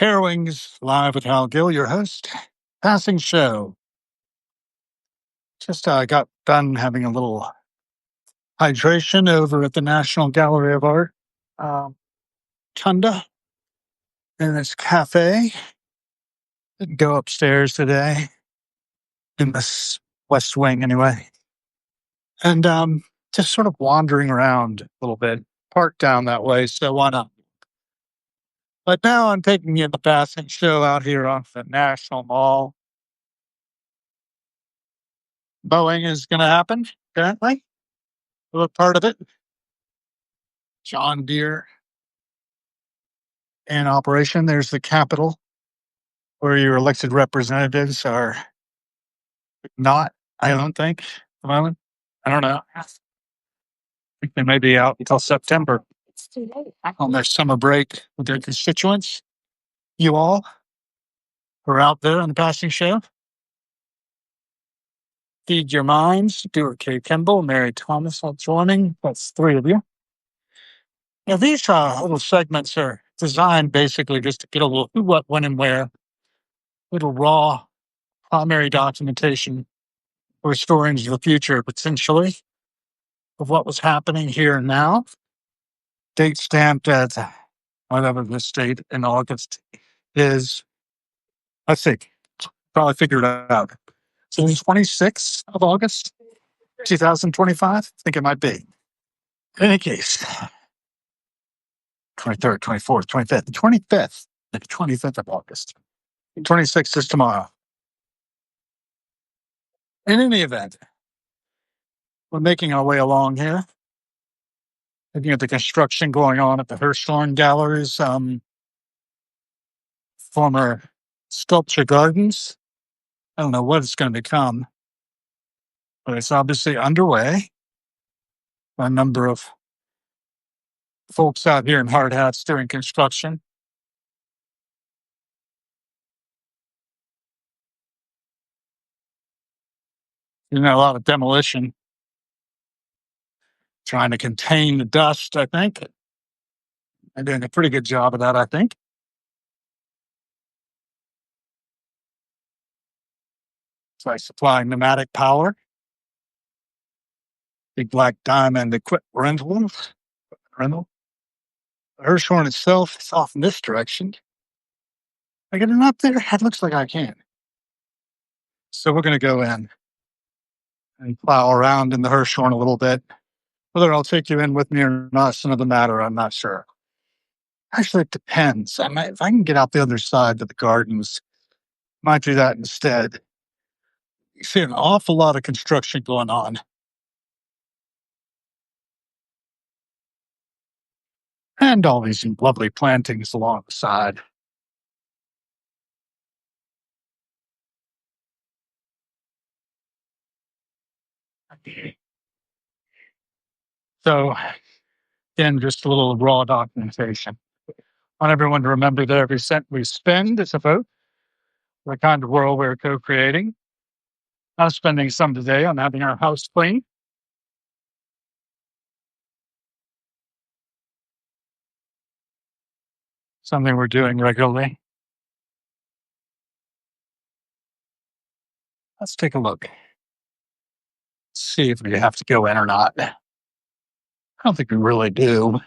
Hair Wings live with Hal Gill, your host. Passing show. Just got done having a little hydration over at the National Gallery of Art, Tunda, in this cafe. Didn't go upstairs today in this West Wing, anyway, and just sort of wandering around a little bit. Parked down that way, so why not? But now I'm taking you the passing show out here off the National Mall. Boeing is going to happen, apparently. A little part of it. John Deere in operation. There's the Capitol, where your elected representatives are not, I don't think, at the moment. I don't know. I think they may be out until September on their summer break with their constituents. You all are out there on the passing show. Feed Your Minds, Stuart K. Kimball, Mary Thomas all joining. That's three of you. Now, these little segments are designed basically just to get a little who, what, when, and where, little raw primary documentation or stories of the future, potentially, of what was happening here and now. Date stamped at whatever this date in August is. Let's see, probably figured it out. So the 26th of August, 2025, I think it might be. In any case, 23rd, 24th, 25th, 25th, the 25th of August. 26th is tomorrow. In any event, we're making our way along here. Looking at the construction going on at the Hirshhorn Gallery's former sculpture gardens. I don't know what it's going to become, but it's obviously underway. A number of folks out here in hard hats doing construction. A lot of demolition, trying to contain the dust, I think. They're doing a pretty good job of that, I think. It's like supplying pneumatic power. Big Black Diamond equipment rental. The Hirshhorn itself is off in this direction. Can I get it up there? It looks like I can. So we're going to go in and plow around in the Hirshhorn a little bit. Whether I'll take you in with me or not is another matter. I'm not sure. Actually, it depends. If I can get out the other side to the gardens, might do that instead. You see an awful lot of construction going on. And all these lovely plantings along the side. So, again, just a little raw documentation. I want everyone to remember that every cent we spend is a vote for the kind of world we're co-creating. I'm spending some today on having our house clean. Something we're doing regularly. Let's take a look. See if we have to go in or not. I don't think we really do.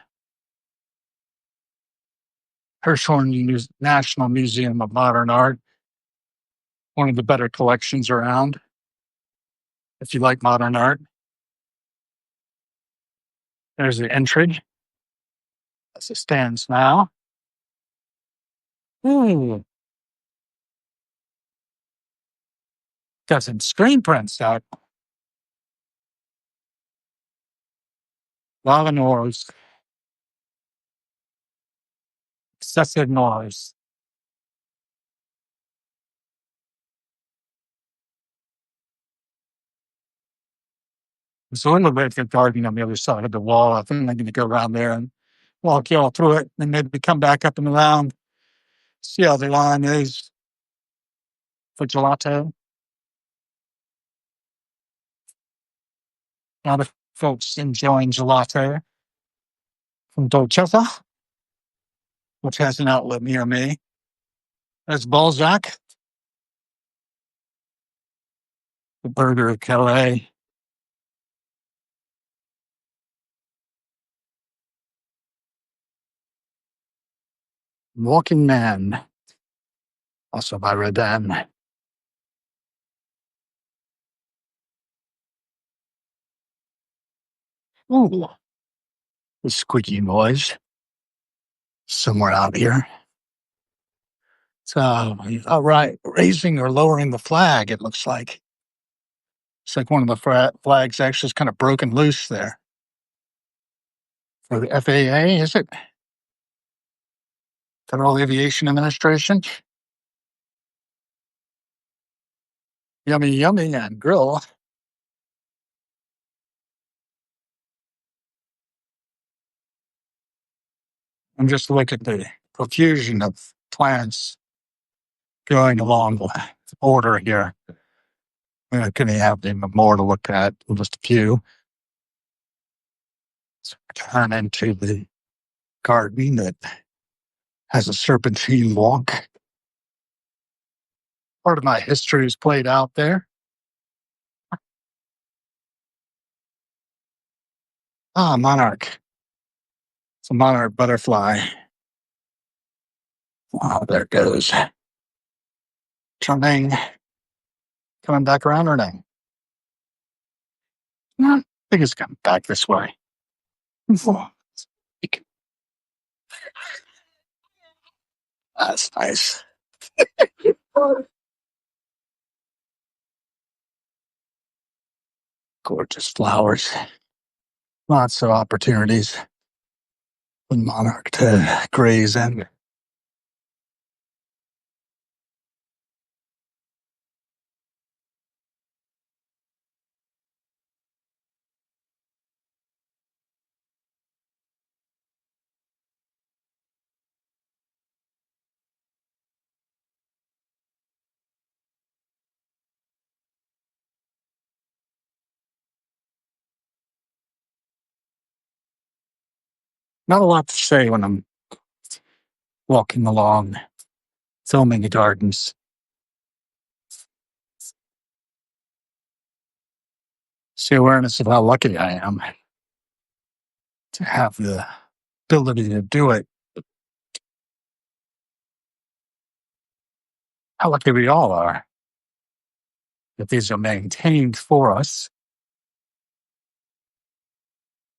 Hirshhorn National Museum of Modern Art. One of the better collections around, if you like modern art. There's the entry as it stands now. Ooh. Got some screen prints out. A lot of noise. Excessive noise. There's a little bit of garden on the other side of the wall. I think I'm going to go around there and walk you all through it, and maybe come back up and around, see how the line is for gelato. A lot of folks enjoying gelato from Dolcezza, which has an outlet near me. That's Balzac, the burger of Calais. Walking Man, also by Rodin. Ooh, the squeaky noise somewhere out here. So, all right, raising or lowering the flag, it looks like. It's like one of the flags actually is kind of broken loose there. For the FAA, is it? Federal Aviation Administration? Yummy, yummy, and grill. And just look at the profusion of plants going along the border here. We're going to have even more to look at, just a few. Let's turn into the garden that has a serpentine walk. Part of my history is played out there. Ah, monarch. It's a monarch butterfly. Oh, there it goes. Turning, coming back around or no? No, I think it's coming back this way. That's nice. Gorgeous flowers. Lots of opportunities for the monarch to graze in. Not a lot to say when I'm walking along, filming the gardens. It's the awareness of how lucky I am to have the ability to do it. How lucky we all are that these are maintained for us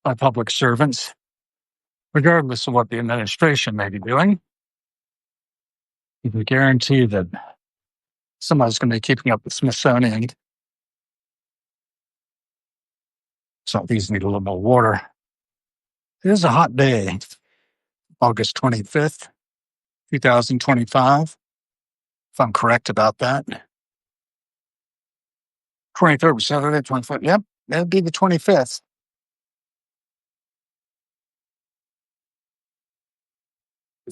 by public servants, regardless of what the administration may be doing. You can guarantee that somebody's going to be keeping up the Smithsonian. So these need a little more water. It is a hot day, August 25th, 2025, if I'm correct about that. 23rd was Saturday, 25th. Yep, that'd be the 25th.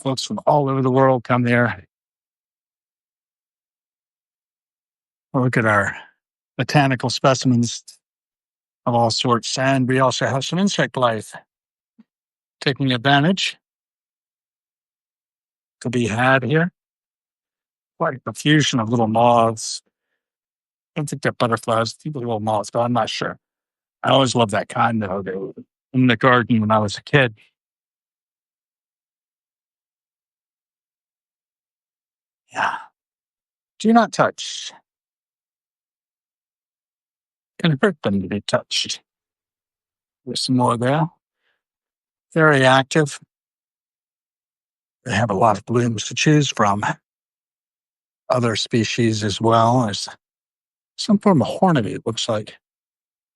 Folks from all over the world come there. Look at our botanical specimens of all sorts. And we also have some insect life taking advantage to be had here. Quite a fusion of little moths. I don't think they're butterflies, little moths, but I'm not sure. I always loved that kind, though. They were in the garden when I was a kid. Yeah. Do not touch. Can hurt them to be touched. There's some more there. Very active. They have a lot of blooms to choose from. Other species as well. There's some form of hornady, it looks like.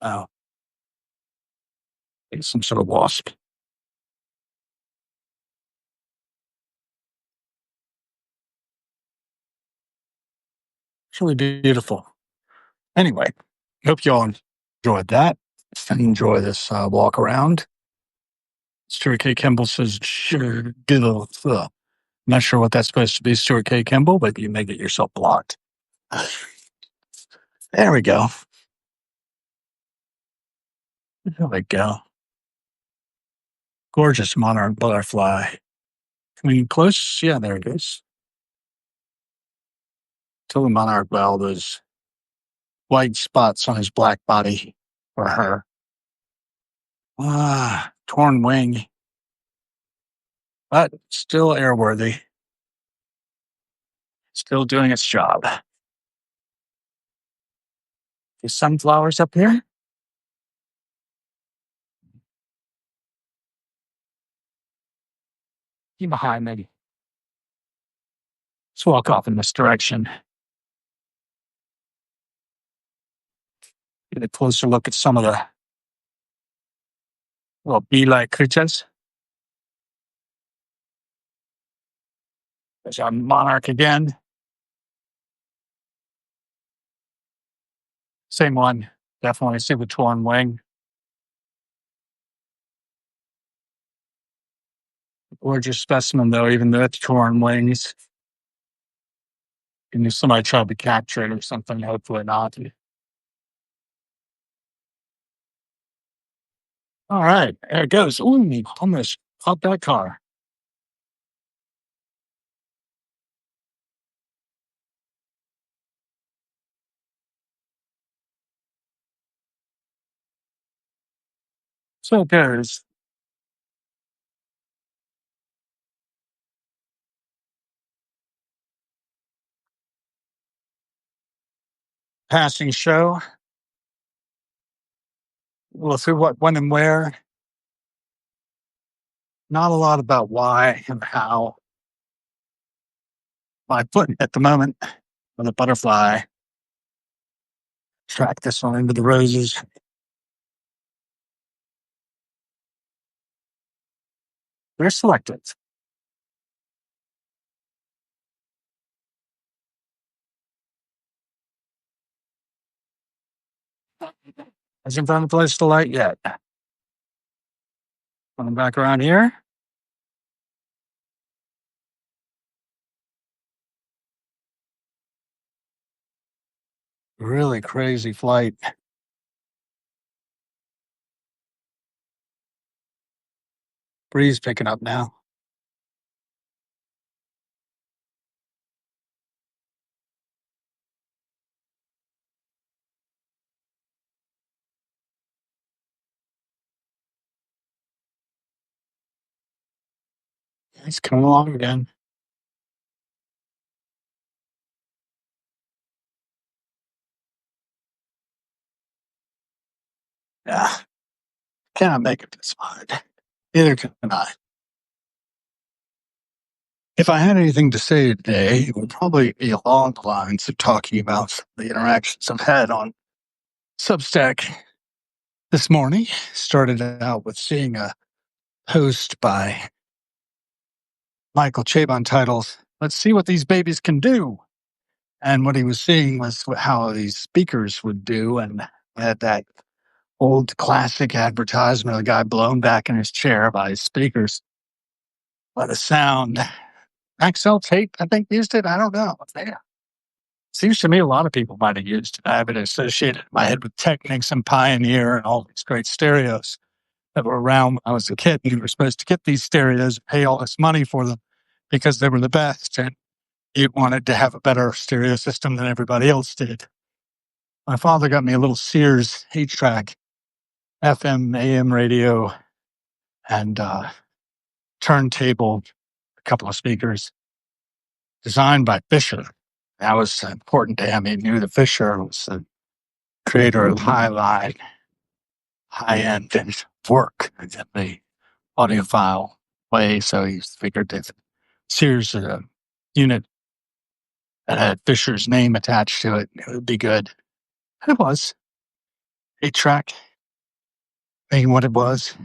Oh, it's some sort of wasp. It's really beautiful. Anyway, hope you all enjoyed that and enjoy this walk around. Stuart K. Kimball says, sure, not sure what that's supposed to be, Stuart K. Kimball, but you may get yourself blocked. There we go. There we go. Gorgeous monarch butterfly. Coming close. Yeah, there it is. Tell the monarch well those white spots on his black body for her. Torn wing, but still airworthy. Still doing its job. The sunflowers up here. Keep behind me. Let's walk off in this direction. Get a closer look at some of the little bee-like creatures. There's our monarch again. Same one. Definitely see the torn wing. Gorgeous specimen, though, even though it's torn wings. And if somebody tried to capture it or something, hopefully not. All right, there it goes. Ooh, almost caught that car. So it goes. Passing show. We'll see what, when, and where. Not a lot about why and how. My foot at the moment with a butterfly. Track this one into the roses. They're selective. Hasn't found a place to light yet. Coming back around here. Really crazy flight. Breeze picking up now. It's coming along again. Yeah. Cannot make it this wide. Neither can I. If I had anything to say today, it would probably be along the lines of talking about the interactions I've had on Substack this morning. Started out with seeing a post by Michael Chabon titled, "Let's see what these babies can do." And what he was seeing was how these speakers would do. And had that old classic advertisement of the guy blown back in his chair by his speakers. By the sound. Axel Tate, I think, used it. I don't know. Yeah. Seems to me a lot of people might have used it. I have it associated in my head with Technics and Pioneer and all these great stereos that were around when I was a kid. You were supposed to get these stereos and pay all this money for them because they were the best. And you wanted to have a better stereo system than everybody else did. My father got me a little Sears 8-track FM, AM radio, and turntable, a couple of speakers, designed by Fisher. That was important to him. He knew that Fisher was the creator of high-line, high-end work in the audiophile way. So he figured that Sears unit that had Fisher's name attached to it, it would be good. And it was. 8-track, being what it was,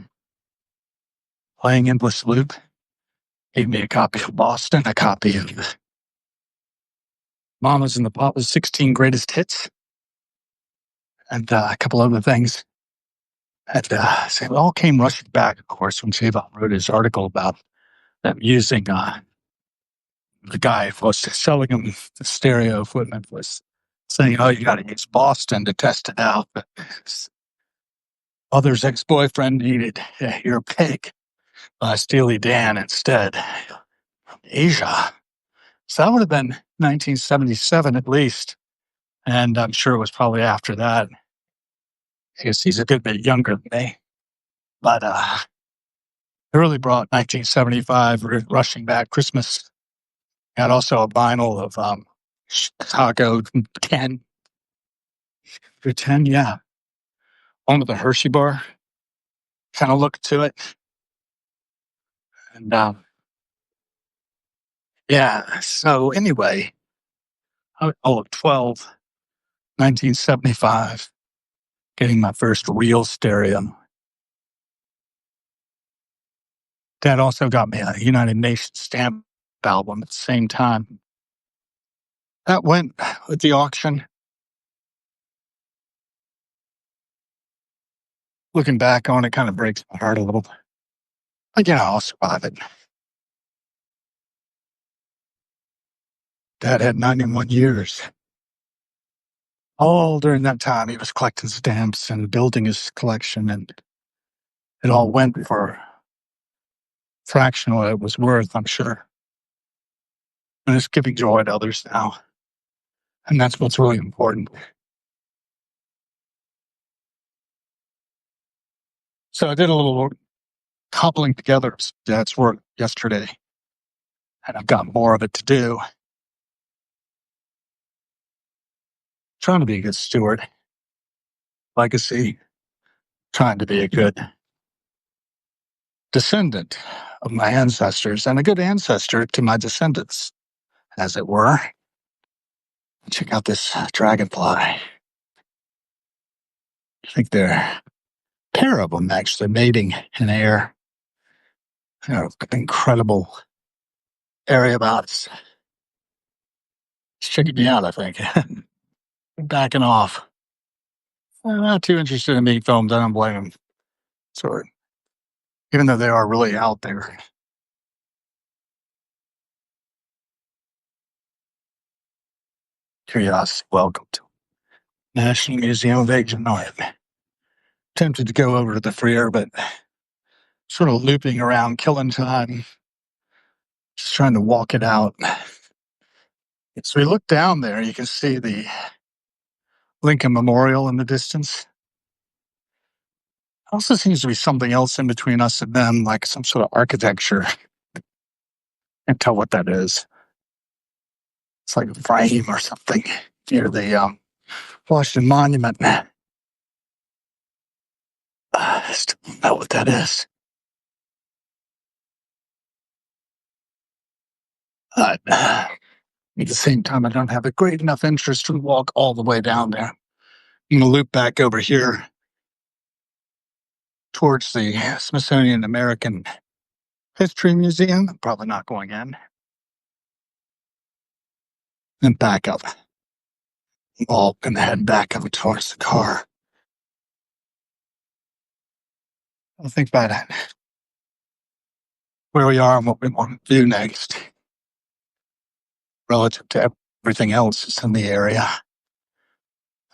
playing endless loop. Gave me a copy of Boston, a copy of Mamas and the Papas 16 Greatest Hits, and a couple other things. And so it all came rushing back, of course, when Chabon wrote his article about them using the guy who was selling him the stereo equipment was saying, "Oh, you got to use Boston to test it out." But his mother's ex-boyfriend needed Your Pig by Steely Dan instead from Asia. So that would have been 1977 at least. And I'm sure it was probably after that. Because he's a good bit younger than me. But it really brought 1975 rushing back Christmas. Got also a vinyl of Chicago 10 for 10, yeah. One with the Hershey bar kind of look to it. And yeah, so anyway, I was 12, 1975, getting my first real stereo. Dad also got me a United Nations stamp album at the same time. That went with the auction. Looking back on it kind of breaks my heart a little. But I'll survive it. Dad had 91 years. All during that time, he was collecting stamps and building his collection, and it all went for a fraction of what it was worth, I'm sure. And it's giving joy to others now. And that's what's really important. So I did a little cobbling together Dad's work yesterday, and I've got more of it to do. Trying to be a good steward. Legacy. Trying to be a good descendant of my ancestors and a good ancestor to my descendants, as it were. Check out this dragonfly. I think they're a pair of them actually mating in air. Incredible area bots. It's checking me out, I think. Backing off. I'm not too interested in being filmed. I don't blame them. Sort. Even though they are really out there. Curiosity, welcome to National Museum of Ancient Art. Tempted to go over to the Freer, but sort of looping around, killing time. Just trying to walk it out. So we look down there, you can see the Lincoln Memorial in the distance. Also seems to be something else in between us and them, like some sort of architecture. Can't tell what that is. It's like a frame or something near the Washington Monument. I still don't know what that is. But at the same time, I don't have a great enough interest to walk all the way down there. I'm going to loop back over here towards the Smithsonian American History Museum. I'm probably not going in. And back up. I'm all going to head back up towards the car. I'll think about it. Where we are and what we want to do next relative to everything else that's in the area.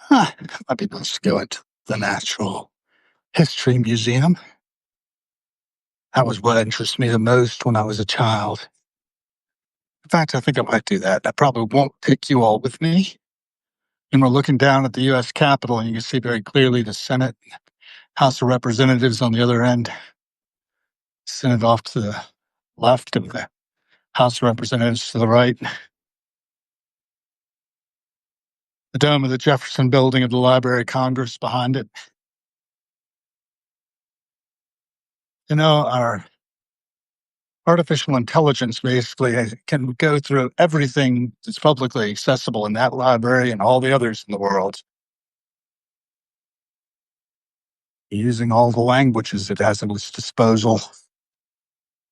Might be nice to go into the Natural History Museum. That was what interests me the most when I was a child. In fact, I think I might do that. I probably won't take you all with me. And we're looking down at the U.S. Capitol, and you can see very clearly the Senate, House of Representatives on the other end. Senate off to the left and the House of Representatives to the right. The dome of the Jefferson Building of the Library of Congress behind it. Our artificial intelligence basically can go through everything that's publicly accessible in that library and all the others in the world, using all the languages it has at its disposal.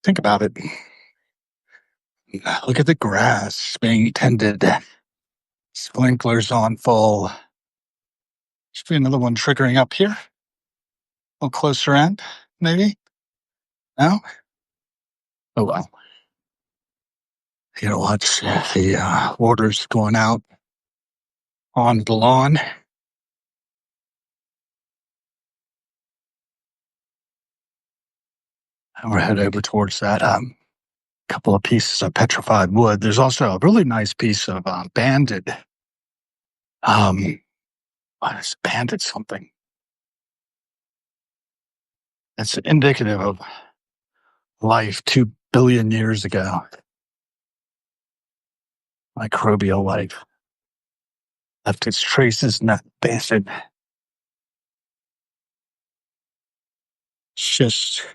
Think about it. Look at the grass being tended. Sprinklers on full. Should be another one triggering up here. A little closer in, maybe? No? Oh well. Watch the orders going out on the lawn. And we're headed over towards that couple of pieces of petrified wood. There's also a really nice piece of banded. What is banded something? It's indicative of life 2 billion years ago. Microbial life left its traces in that banded schist,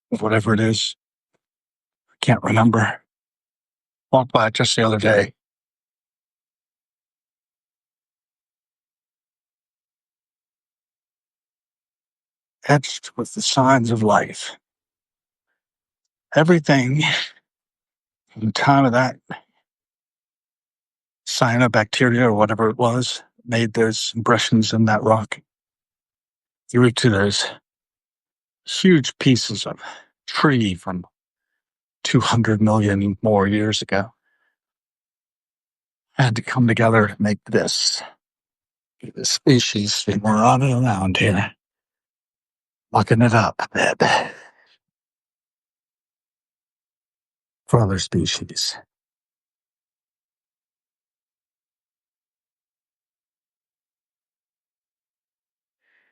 whatever it is. I can't remember. Walked by it just the other day. Etched with the signs of life. Everything from the time of that cyanobacteria or whatever it was made those impressions in that rock. Through to those huge pieces of tree from 200 million more years ago. Had to come together to make this species. And we're running around here, mucking it up a bit for other species.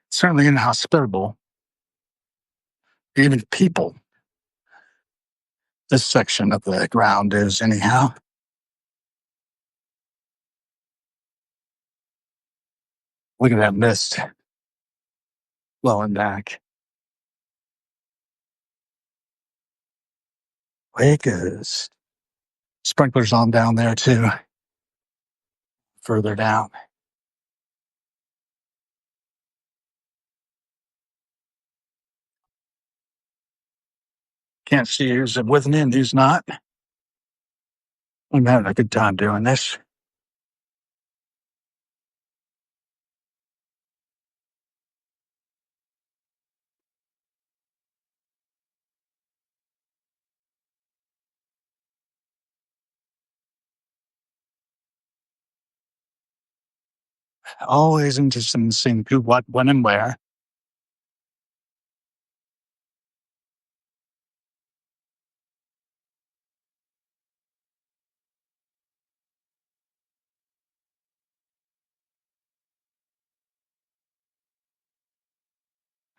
Certainly inhospitable, even to people. This section of the ground is, anyhow. Look at that mist blowing back. Way it goes. Sprinklers on down there, too. Further down. Can't see who's with me and who's not. I'm having a good time doing this. Always interested in seeing who, what, when, and where.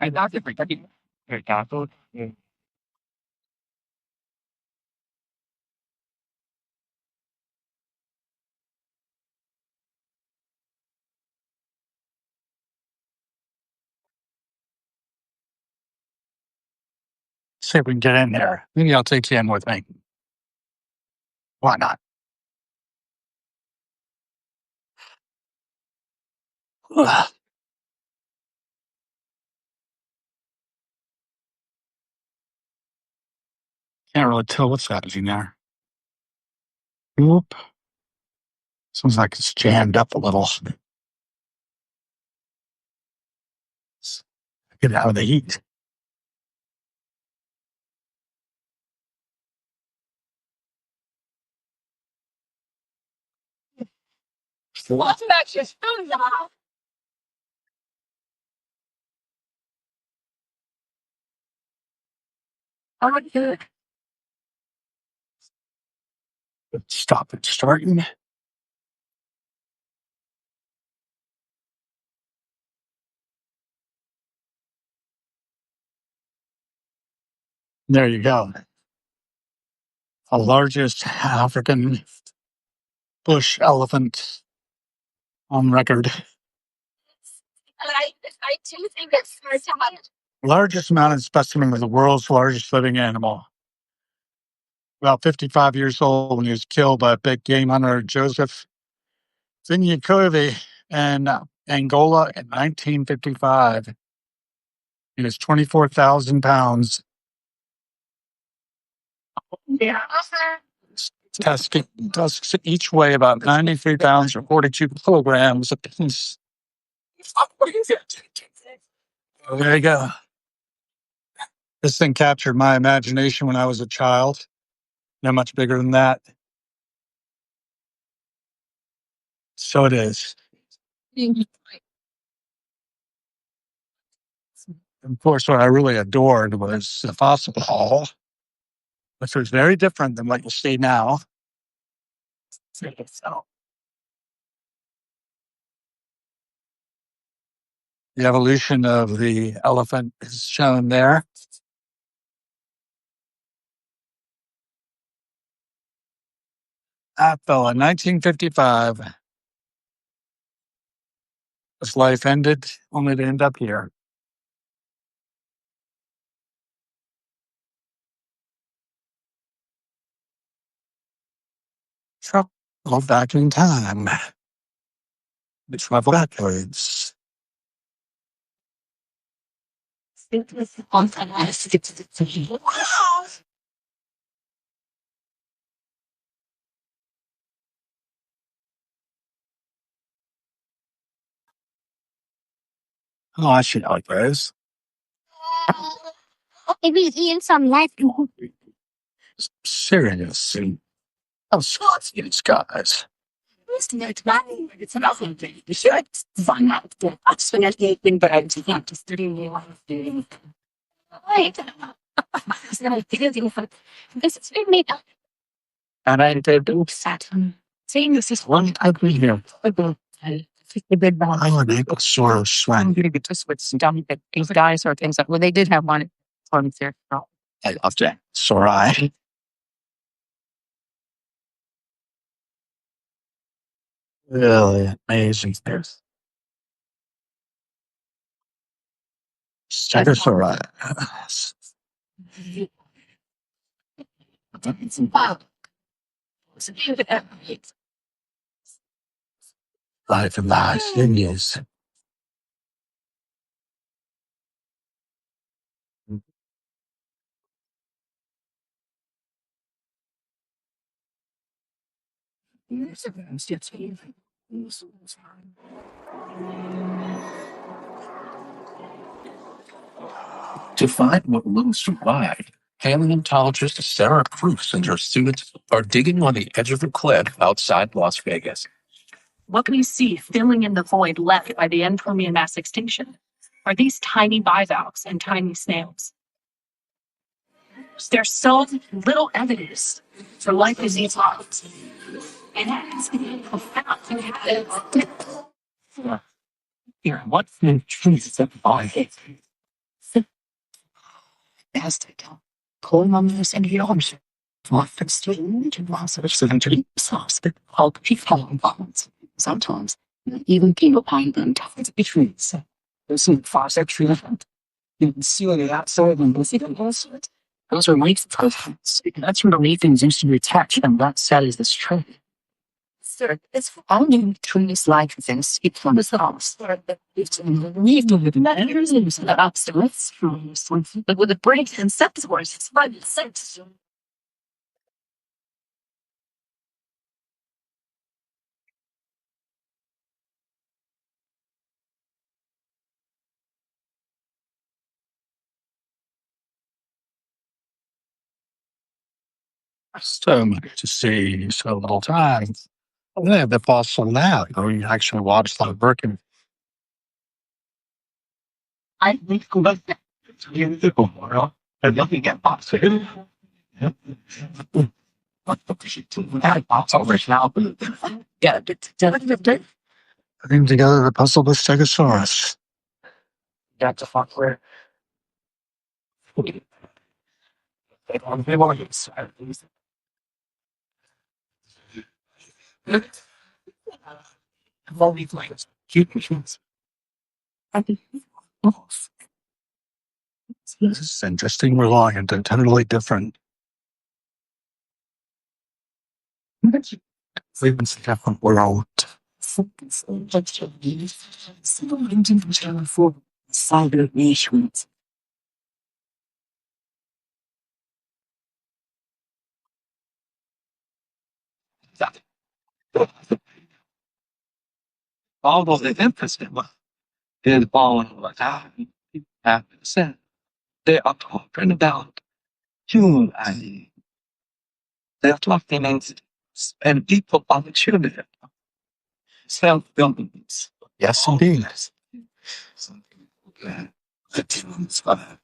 I thought if we could taco. See if we can get in there. Maybe I'll take you in with me. Why not? Ugh, can't really tell what's happening there. Whoop. Seems like it's jammed up a little. Get out of the heat. What's that? Just stop it starting. There you go. The largest African bush elephant on record. I do think it's hard to have. Largest mounted specimen of the world's largest living animal. About 55 years old when he was killed by a big game hunter, Joseph Vinyakovi in Angola in 1955. He was 24,000 pounds. Yeah. Tusks each weigh about 93 pounds or 42 kilograms apiece. There you go. This thing captured my imagination when I was a child. No much bigger than that. So it is. Of course, what I really adored was the fossil hall. which was very different than what you see now. So the evolution of the elephant is shown there. That fell in 1955. His life ended only to end up here. Travel back in time. We travel backwards. Oh, I should know it goes. Maybe eating some life. Serious. Oh, serious, guys. It's nothing. You should find out that that's when I think but I'm just doing Wait. It's not feeling this is made up. And I did Sad. Saying this is one ugly here. a bit bad. I would make a sort of I'm swan. going to get just with some dumb things guys or things that well they did have one on there. I loved it. Sore eye. Really amazing. There's Stegosaurus. It's about it's a bit of Life in the highest Indies. To find what will survive, paleontologist Sarah Cruz and her students are digging on the edge of a cliff outside Las Vegas. what we see filling in the void left by the end Permian mass extinction are these tiny bivalves and tiny snails. There's so little evidence for life in these rocks. And that's profound. Here, what trees that body? Fantastic. Pulling on this into your arms. Called people bonds. Sometimes even people find them tough to be trees. There's some faucet tree. You can see on the outside and you see them also. Those are lengths of house. That's where the leaf things instantly attach, and that set is this tree. Sir, it's only trees like this. It comes off. It's leaf of the mechanisms that obstacles but with the breaks and septors, it's by the sense. So much to see, so little time. They have the fossil now. You know, you actually watch the working. I think that And looking at fossil. original. Yeah, Putting together the puzzle with Stegosaurus. that's a fuck where. Volume lines. I think. This is interesting, reliant, and totally different. We've been a different world. For cyber nations. Although the emphasis is on what have said, they are talking about human ID. They're talking and people opportunity. Self-governance. Yes, indeed. The tunes are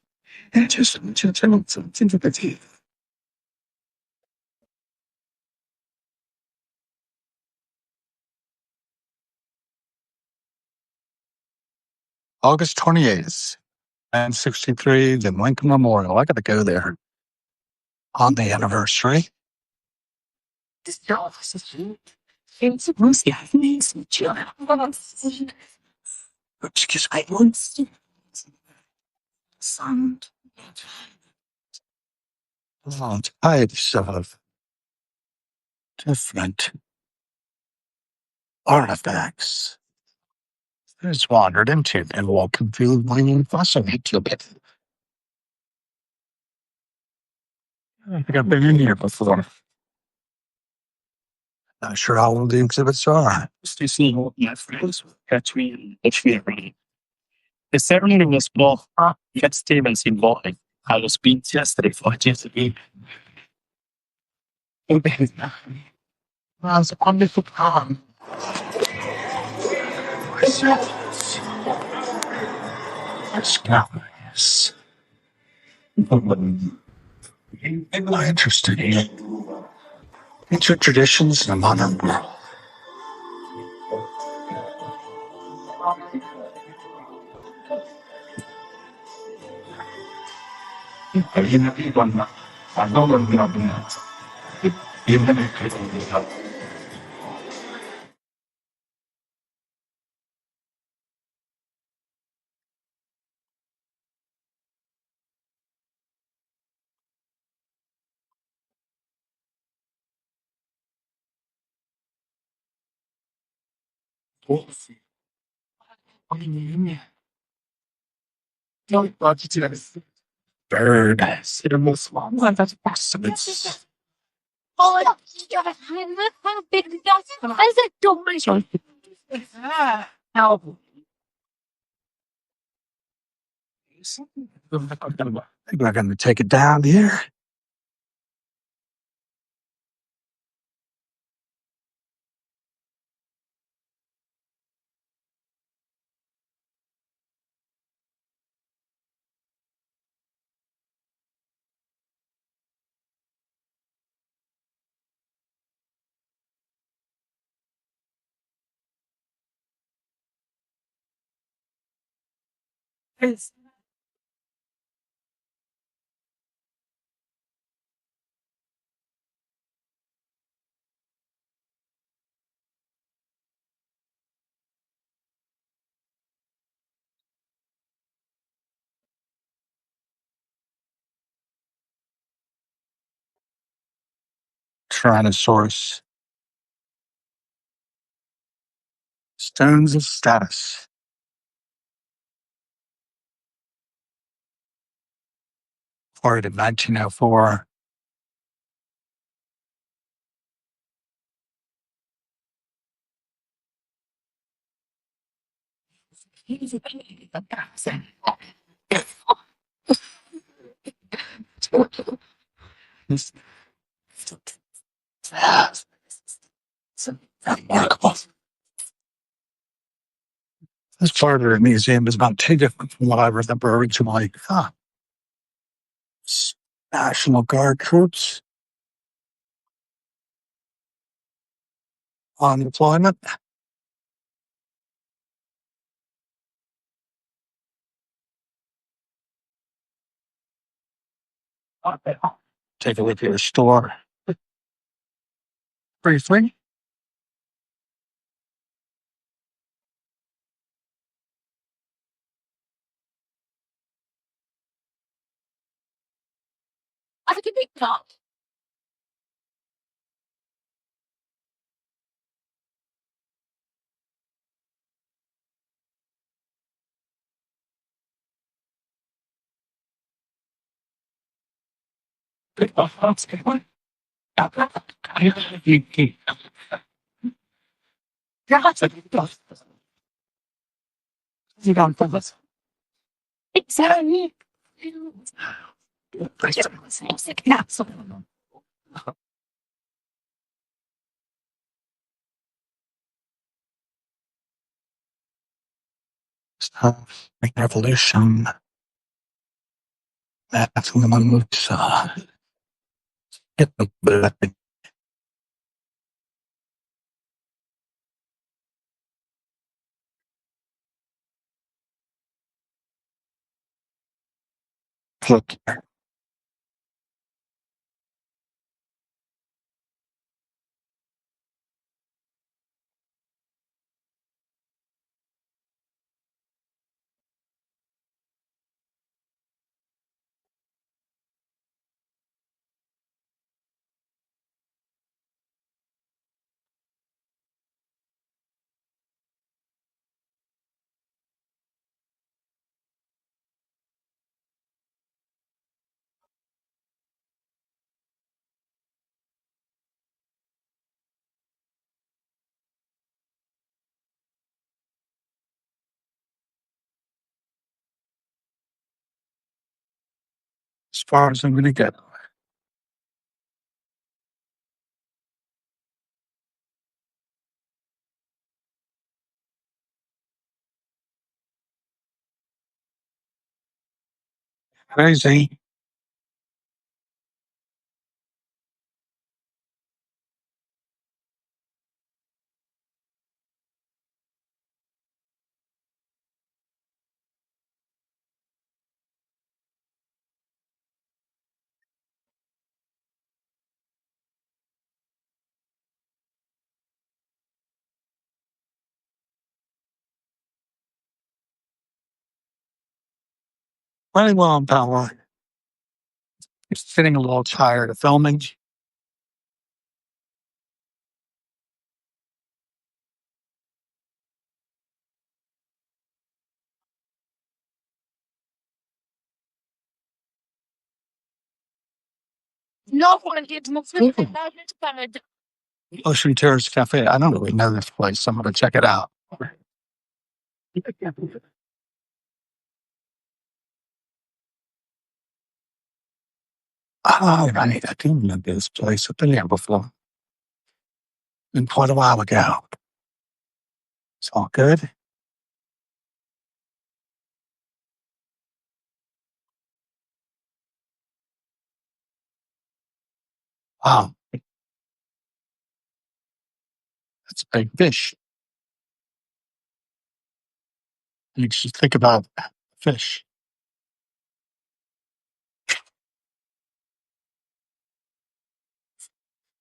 interesting to tell something. August 28th, 1963, the Lincoln Memorial. I got to go there on the anniversary. This is it's Lucy. I need some chill. Excuse me. I want some sound. All types of different artifacts. I just wandered into and walking through my fascinated a bit. I think I've been in here before. Not sure how old the exhibits are. To see all my friends catch me and catch me around. The ceremony was more Cat Stevens involved. I was being yesterday for yesterday. It was a wonderful time. Yes. Interesting. Ancient traditions in a modern world. Bird. It was one that's possible. Oh, big as a donation. Help. I think we're going to take it down here. Tyrannosaurus. Stones of status. Acquired in 1904. Remarkable. This part of the museum is not too different from what I remember originally. National Guard troops on deployment. Take a look at the store briefly. I think big top. Big top. You don't tell us. Exactly. Revolution. That's the one looks look. As far as I'm going to get. Crazy. Plenty well on power. Just getting a little tired of filming. No one gets more Ocean Terrace Cafe. I don't really know this place, so I'm going to check it out. Oh, right. I do remember this place. I've been here before. Been quite a while ago. It's all good. Wow, that's a big fish. You just think about fish.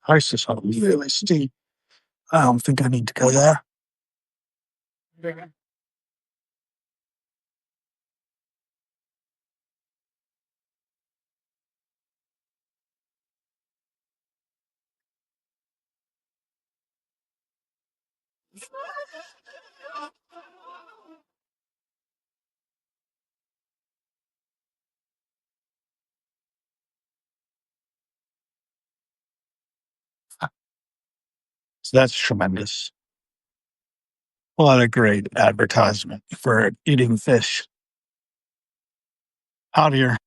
Prices are really steep. I don't think I need to go there. So that's tremendous. What a great advertisement for eating fish out here.